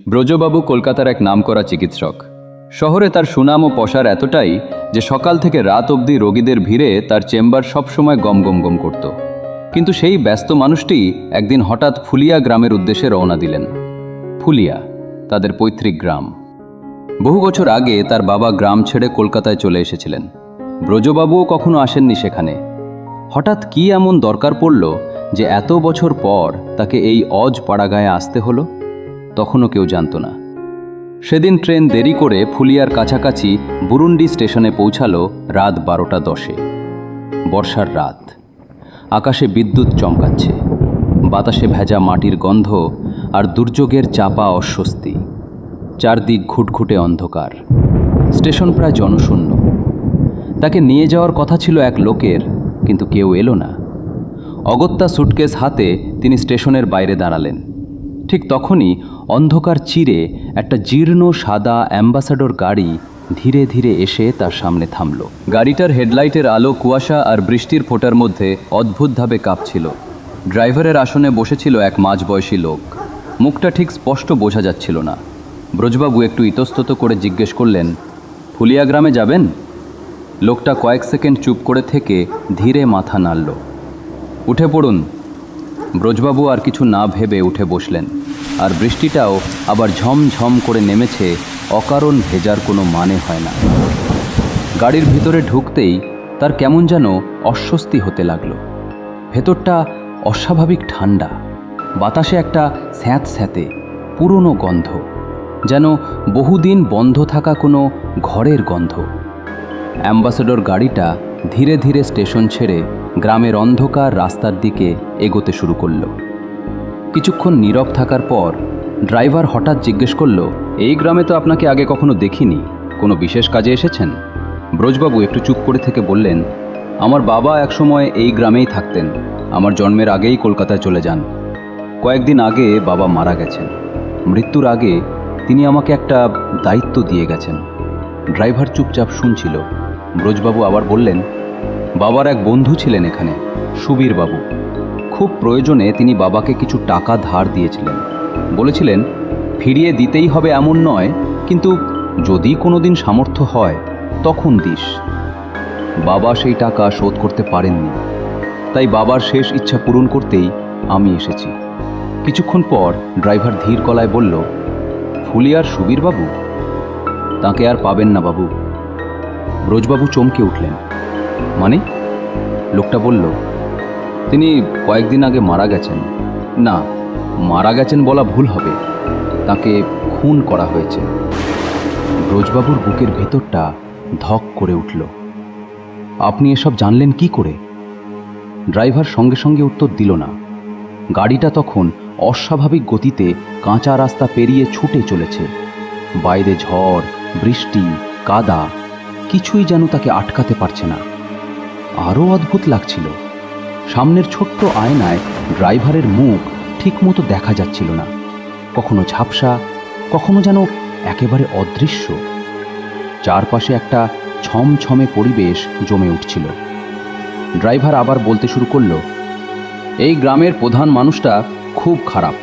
ব্রজবাবু কলকাতার এক নামকরা চিকিৎসক। শহরে তার সুনাম ও প্রসার এতটাই যে সকাল থেকে রাত অবধি রোগীদের ভিড়ে তার চেম্বার সবসময় গম গম গম করত। কিন্তু সেই ব্যস্ত মানুষটি একদিন হঠাৎ ফুলিয়া গ্রামের উদ্দেশ্যে রওনা দিলেন। ফুলিয়া তাদের পৈতৃক গ্রাম। বহু বছর আগে তার বাবা গ্রাম ছেড়ে কলকাতায় চলে এসেছিলেন। ব্রজবাবুও কখনো আসেননি সেখানে। হঠাৎ কি এমন দরকার পড়ল যে এত বছর পর তাকে এই অজ পাড়াগায়ে আসতে হলো, তখনও কেউ জানত না। সেদিন ট্রেন দেরি করে ফুলিয়ার কাছাকাছি বুরুন্ডি স্টেশনে পৌঁছালো রাত 12:10। বর্ষার রাত, আকাশে বিদ্যুৎ চমকাচ্ছে, বাতাসে ভেজা মাটির গন্ধ আর দুর্যোগের চাপা অস্বস্তি। চারদিক ঘুটঘুটে অন্ধকার, স্টেশন প্রায় জনশূন্য। তাকে নিয়ে যাওয়ার কথা ছিল এক লোকের, কিন্তু কেউ এলো না। অগত্যা সুটকেস হাতে তিনি স্টেশনের বাইরে দাঁড়ালেন। ঠিক তখনই অন্ধকার চিরে একটা জীর্ণ সাদা অ্যাম্বাসাডর গাড়ি ধীরে ধীরে এসে তার সামনে থামল। গাড়িটার হেডলাইটের আলো কুয়াশা আর বৃষ্টির ফোঁটার মধ্যে অদ্ভুতভাবে কাঁপছিল। ড্রাইভারের আসনে বসেছিল এক মাঝবয়সী লোক। মুখটা ঠিক স্পষ্ট বোঝা যাচ্ছিল না। ব্রজবাবু একটু ইতস্তত করে জিজ্ঞেস করলেন, ফুলিয়া গ্রামে যাবেন? লোকটা কয়েক সেকেন্ড চুপ করে থেকে ধীরে মাথা নাড়ল। উঠে পড়ুন। ব্রজবাবু আর কিছু না ভেবে উঠে বসলেন। আর বৃষ্টিটাও আবার ঝমঝম করে নেমেছে, অকারণ ভেজার কোনো মানে হয় না। গাড়ির ভিতরে ঢুকতেই তার কেমন যেন অস্বস্তি হতে লাগলো। ভেতরটা অস্বাভাবিক ঠান্ডা, বাতাসে একটা স্যাঁতস্যাঁতে পুরনো গন্ধ, যেন বহুদিন বন্ধ থাকা কোনো ঘরের গন্ধ। অ্যাম্বাসাডর গাড়িটা ধীরে ধীরে স্টেশন ছেড়ে গ্রামের অন্ধকার রাস্তার দিকে এগোতে শুরু করল। কিছুক্ষণ নীরব থাকার পর ড্রাইভার হঠাৎ জিজ্ঞেস করল, এই গ্রামে তো আপনাকে আগে কখনো দেখিনি, কোনো বিশেষ কাজে এসেছেন? ব্রজবাবু একটু চুপ করে থেকে বললেন, আমার বাবা একসময় এই গ্রামেই থাকতেন। আমার জন্মের আগেই কলকাতায় চলে যান। কয়েকদিন আগে বাবা মারা গেছেন। মৃত্যুর আগে তিনি আমাকে একটা দায়িত্ব দিয়ে গেছেন। ড্রাইভার চুপচাপ শুনছিল। ব্রজবাবু আবার বললেন, বাবার এক বন্ধু ছিলেন এখানে, সুবীর বাবু। খুব প্রয়োজনে তিনি বাবাকে কিছু টাকা ধার দিয়েছিলেন। বলেছিলেন, ফিরিয়ে দিতেই হবে এমন নয়, কিন্তু যদি কোনোদিন সামর্থ্য হয় তখন দিস। বাবা সেই টাকা শোধ করতে পারেননি, তাই বাবার শেষ ইচ্ছা পূরণ করতেই আমি এসেছি। কিছুক্ষণ পর ড্রাইভার ধীর গলায় বলল, ফুলিয়ার সুবীর বাবু? তাকে আর পাবেন না বাবু। ব্রজবাবু চমকে উঠলেন। মানে? লোকটা বলল, তিনি কয়েকদিন আগে মারা গেছেন। না, মারা গেছেন বলা ভুল হবে, তাকে খুন করা হয়েছে। ব্রজবাবুর বুকের ভেতরটা ধক করে উঠল। আপনি এসব জানলেন কি করে? ড্রাইভার সঙ্গে সঙ্গে উত্তর দিল না। গাড়িটা তখন অস্বাভাবিক গতিতে কাঁচা রাস্তা পেরিয়ে ছুটে চলেছে। বাইরে ঝড়, বৃষ্টি, কাদা, কিছুই যেন তাকে আটকাতে পারছে না। আরও অদ্ভুত লাগছিল, সামনের ছোট্ট আয়নায় ড্রাইভারের মুখ ঠিকমতো দেখা যাচ্ছিল না। কখনো ঝাপসা, কখনো যেন একেবারে অদৃশ্য। চারপাশে একটা ছমছমে পরিবেশ জমে উঠছিল। ড্রাইভার আবার বলতে শুরু করল, এই গ্রামের প্রধান মানুষটা খুব খারাপ,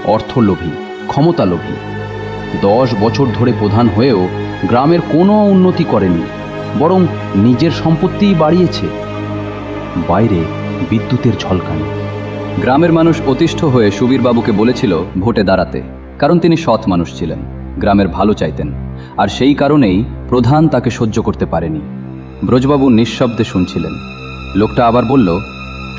অর্থলোভী, ক্ষমতালোভী। 10 বছর ধরে প্রধান হয়েও গ্রামের কোনো উন্নতি করেনি, বরং নিজের সম্পত্তিই বাড়িয়েছে। বাইরে বিদ্যুতের ঝলকানি। গ্রামের মানুষ অতিষ্ঠ হয়ে সুবীর বাবুকে বলেছিল ভোটে দাঁড়াতে, কারণ তিনি সৎ মানুষ ছিলেন, গ্রামের ভালো চাইতেন। আর সেই কারণেই প্রধান তাকে সহ্য করতে পারেনি। ব্রজবাবু নিঃশব্দে শুনছিলেন। লোকটা আবার বলল,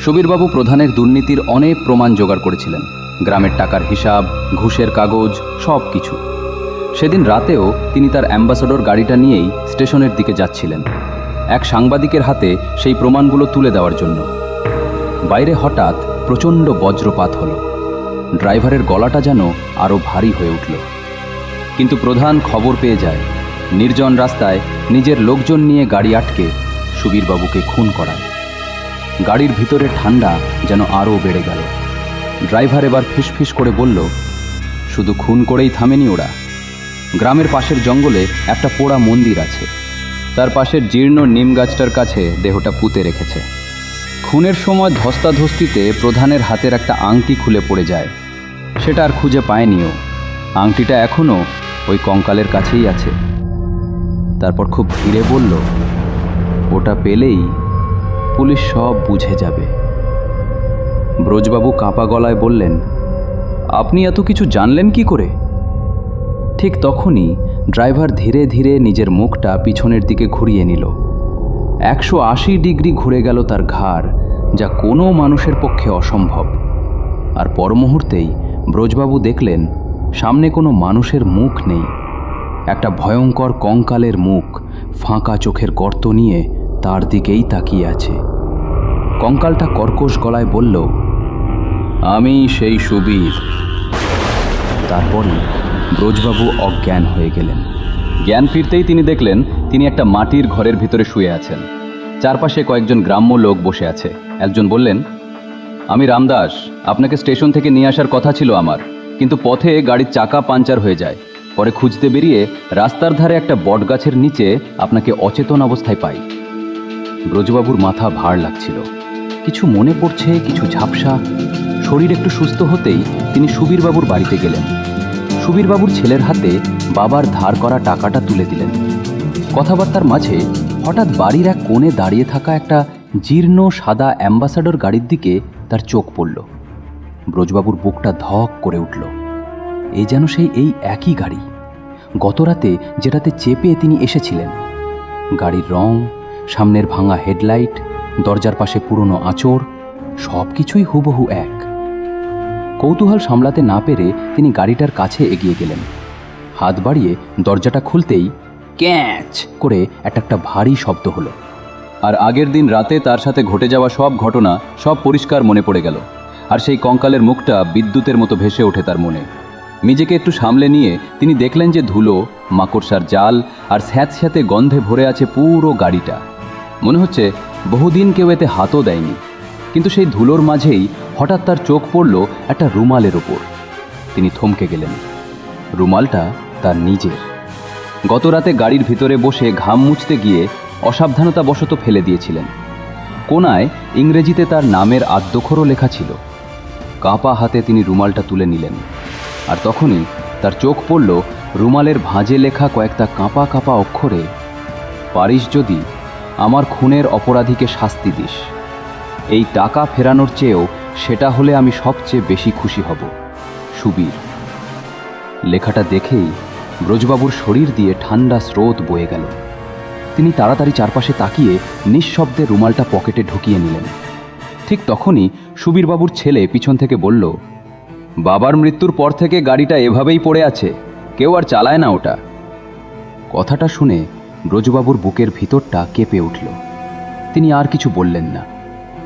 সুবীরবাবু প্রধানের দুর্নীতির অনেক প্রমাণ জোগাড় করেছিলেন, গ্রামের টাকার হিসাব, ঘুষের কাগজ, সব কিছু। সেদিন রাতেও তিনি তার অ্যাম্বাসাডর গাড়িটা নিয়েই স্টেশনের দিকে যাচ্ছিলেন, এক সাংবাদিকের হাতে সেই প্রমাণগুলো তুলে দেওয়ার জন্য। বাইরে হঠাৎ প্রচণ্ড বজ্রপাত হলো। ড্রাইভারের গলাটা যেন আরও ভারী হয়ে উঠল। কিন্তু প্রধান খবর পেয়ে যায়, নির্জন রাস্তায় নিজের লোকজন নিয়ে গাড়ি আটকে সুবীরবাবুকে খুন করায়। গাড়ির ভিতরে ঠান্ডা যেন আরও বেড়ে গেল। ড্রাইভার এবার ফিসফিস করে বলল, শুধু খুন করেই থামেনি ওরা। গ্রামের পাশের জঙ্গলে একটা পোড়া মন্দির আছে, তার পাশের জীর্ণ নিম গাছটার কাছে দেহটা পুঁতে রেখেছে। খুনের সময় ধস্তাধস্তিতে প্রধানের হাতের একটা আংটি খুলে পড়ে যায়, সেটা আর খুঁজে পায়নিও। আংটিটা এখনও ওই কঙ্কালের কাছেই আছে। তারপর খুব ধীরে বলল, ওটা পেলেই পুলিশ সব বুঝে যাবে। ব্রজবাবু কাঁপা গলায় বললেন, আপনি এত কিছু জানলেন কি করে? ঠিক তখনই ড্রাইভার ধীরে ধীরে নিজের মুখটা পিছনের দিকে ঘুরিয়ে নিল। 180 ডিগ্রি ঘুরে গেল তার ঘাড়, যা কোনো মানুষের পক্ষে অসম্ভব। আর পর মুহূর্তেই ব্রজবাবু দেখলেন সামনে কোনো মানুষের মুখ নেই। একটা ভয়ঙ্কর কঙ্কালের মুখ ফাঁকা চোখের গর্ত নিয়ে তার দিকেই তাকিয়ে আছে। কঙ্কালটা কর্কশ গলায় বলল, আমি সেই সুবীর। তারপরই ব্রজবাবু অজ্ঞান হয়ে গেলেন। জ্ঞান ফিরতেই তিনি দেখলেন তিনি একটা মাটির ঘরের ভিতরে শুয়ে আছেন। চারপাশে কয়েকজন গ্রাম্য লোক বসে আছে। একজন বললেন, আমি রামদাস, আপনাকে স্টেশন থেকে নিয়ে আসার কথা ছিল আমার, কিন্তু পথে গাড়ির চাকা পাঞ্চার হয়ে যায়। পরে খুঁজতে বেরিয়ে রাস্তার ধারে একটা বটগাছের নিচে আপনাকে অচেতন অবস্থায় পাই। ব্রজবাবুর মাথা ভার লাগছিল, কিছু মনে পড়ছে, কিছু ঝাপসা। শরীর একটু সুস্থ হতেই তিনি সুবীরবাবুর বাড়িতে গেলেন। সুবীরবাবুর ছেলের হাতে বাবার ধার করা টাকাটা তুলে দিলেন। কথাবার্তার মাঝে হঠাৎ বাড়ির এক কোণে দাঁড়িয়ে থাকা একটা জীর্ণ সাদা অ্যাম্বাসাডর গাড়ির দিকে তার চোখ পড়ল। ব্রজবাবুর বুকটা ধক করে উঠল। এই যেন এই একই গাড়ি, গতরাতে যেটাতে চেপে তিনি এসেছিলেন। গাড়ির রং, সামনের ভাঙা হেডলাইট, দরজার পাশে পুরনো আঁচড়, সব কিছুই হুবহু এক। কৌতূহল সামলাতে না পেরে তিনি গাড়িটার কাছে এগিয়ে গেলেন। হাত বাড়িয়ে দরজাটা খুলতেই ক্যাচ করে একটা ভারী শব্দ হলো। আর আগের দিন রাতে তার সাথে ঘটে যাওয়া সব ঘটনা সব পরিষ্কার মনে পড়ে গেল। আর সেই কঙ্কালের মুখটা বিদ্যুতের মতো ভেসে ওঠে তার মনে। নিজেকে একটু সামলে নিয়ে তিনি দেখলেন যে ধুলো, মাকড়সার জাল আর স্যাঁতস্যাঁতে গন্ধে ভরে আছে পুরো গাড়িটা। মনে হচ্ছে বহুদিন কেউ এতে হাতও দেয়নি। কিন্তু সেই ধুলোর মাঝেই হঠাৎ তার চোখ পড়ল একটা রুমালের ওপর। তিনি থমকে গেলেন। রুমালটা তার নিজের। গতরাতে গাড়ির ভিতরে বসে ঘাম মুছতে গিয়ে অসাবধানতাবশত ফেলে দিয়েছিলেন। কোনায় ইংরেজিতে তার নামের আদ্যক্ষরও লেখা ছিল। কাঁপা হাতে তিনি রুমালটা তুলে নিলেন। আর তখনই তার চোখ পড়ল রুমালের ভাঁজে লেখা কয়েকটা কাঁপা কাঁপা অক্ষরে, পারিস যদি আমার খুনের অপরাধীকে শাস্তি দিস। এই টাকা ফেরানোর চেয়েও সেটা হলে আমি সবচেয়ে বেশি খুশি হব, সুবীর। লেখাটা দেখেই ব্রজবাবুর শরীর দিয়ে ঠান্ডা স্রোত বয়ে গেল। তিনি তাড়াতাড়ি চারপাশে তাকিয়ে নিঃশব্দে রুমালটা পকেটে ঢুকিয়ে নিলেন। ঠিক তখনই সুবীরবাবুর ছেলে পিছন থেকে বলল, বাবার মৃত্যুর পর থেকে গাড়িটা এভাবেই পড়ে আছে, কেউ আর চালায় না ওটা। কথাটা শুনে ব্রজবাবুর বুকের ভিতরটা কেঁপে উঠল। তিনি আর কিছু বললেন না,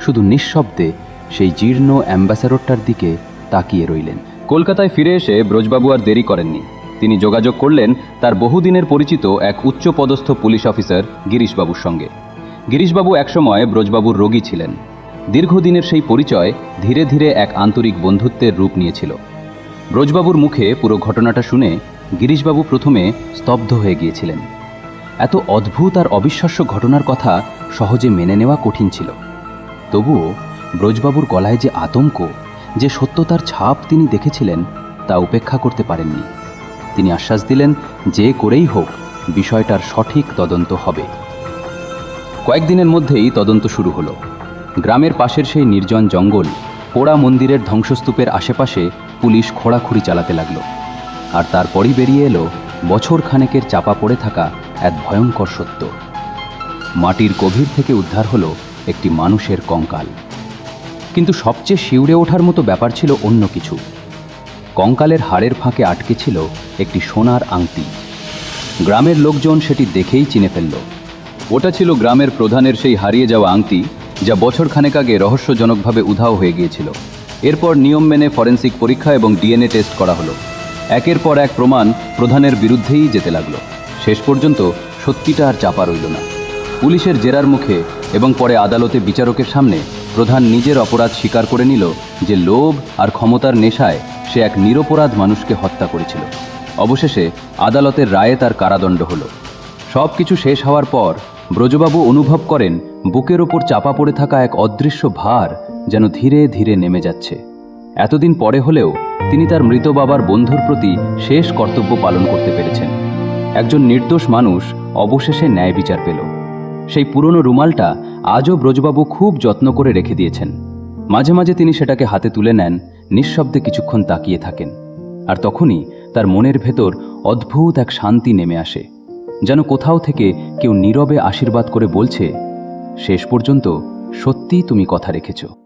শুধু নিঃশব্দে সেই জীর্ণ অ্যাম্বাসাডরটার দিকে তাকিয়ে রইলেন। কলকাতায় ফিরে এসে ব্রজবাবু আর দেরি করেননি। তিনি যোগাযোগ করলেন তার বহুদিনের পরিচিত এক উচ্চপদস্থ পুলিশ অফিসার গিরিশবাবুর সঙ্গে। গিরিশবাবু একসময় ব্রজবাবুর রোগী ছিলেন। দীর্ঘদিনের সেই পরিচয় ধীরে ধীরে এক আন্তরিক বন্ধুত্বের রূপ নিয়েছিল। ব্রজবাবুর মুখে পুরো ঘটনাটা শুনে গিরিশবাবু প্রথমে স্তব্ধ হয়ে গিয়েছিলেন। এত অদ্ভুত আর অবিশ্বাস্য ঘটনার কথা সহজে মেনে নেওয়া কঠিন ছিল। তবুও ব্রজবাবুর গলায় যে আতঙ্ক, যে সত্যতার ছাপ তিনি দেখেছিলেন, তা উপেক্ষা করতে পারেননি। তিনি আশ্বাস দিলেন যে করেই হোক বিষয়টার সঠিক তদন্ত হবে। কয়েকদিনের মধ্যেই তদন্ত শুরু হলো। গ্রামের পাশের সেই নির্জন জঙ্গল, পোড়া মন্দিরের ধ্বংসস্তূপের আশেপাশে পুলিশ খোঁড়াখুড়ি চালাতে লাগল। আর তারপরই বেরিয়ে এলো বছর খানেকের চাপা পড়ে থাকা এক ভয়ঙ্কর সত্য। মাটির গভীর থেকে উদ্ধার হলো একটি মানুষের কঙ্কাল। কিন্তু সবচেয়ে শিউরে ওঠার মতো ব্যাপার ছিল অন্য কিছু। কঙ্কালের হাড়ের ফাঁকে আটকে ছিল একটি সোনার আংটি। গ্রামের লোকজন সেটি দেখেই চিনে ফেলল। ওটা ছিল গ্রামের প্রধানের সেই হারিয়ে যাওয়া আংটি, যা বছর খানেক আগে রহস্যজনকভাবে উধাও হয়ে গিয়েছিল। এরপর নিয়ম মেনে ফরেন্সিক পরীক্ষা এবং ডিএনএ টেস্ট করা হলো। একের পর এক প্রমাণ প্রধানের বিরুদ্ধেই যেতে লাগলো। শেষ পর্যন্ত সত্যিটা আর চাপা রইল না। পুলিশের জেরার মুখে এবং পরে আদালতে বিচারকের সামনে প্রধান নিজের অপরাধ স্বীকার করে নিল যে লোভ আর ক্ষমতার নেশায় সে এক নিরপরাধ মানুষকে হত্যা করেছিল। অবশেষে আদালতের রায়ে তার কারাদণ্ড হলো। সব কিছু শেষ হওয়ার পর ব্রজবাবু অনুভব করেন বুকের ওপর চাপা পড়ে থাকা এক অদৃশ্য ভার যেন ধীরে ধীরে নেমে যাচ্ছে। এতদিন পরে হলেও তিনি তার মৃত বাবার বন্ধুর প্রতি শেষ কর্তব্য পালন করতে পেরেছেন। একজন নির্দোষ মানুষ অবশেষে ন্যায় বিচার পেল। সেই পুরনো রুমালটা আজও ব্রজবাবু খুব যত্ন করে রেখে দিয়েছেন। মাঝে মাঝে তিনি সেটাকে হাতে তুলে নেন, নিঃশব্দে কিছুক্ষণ তাকিয়ে থাকেন। আর তখনই তার মনের ভেতর অদ্ভুত এক শান্তি নেমে আসে, যেন কোথাও থেকে কেউ নীরবে আশীর্বাদ করে বলছে, শেষ পর্যন্ত সত্যিই তুমি কথা রেখেছো।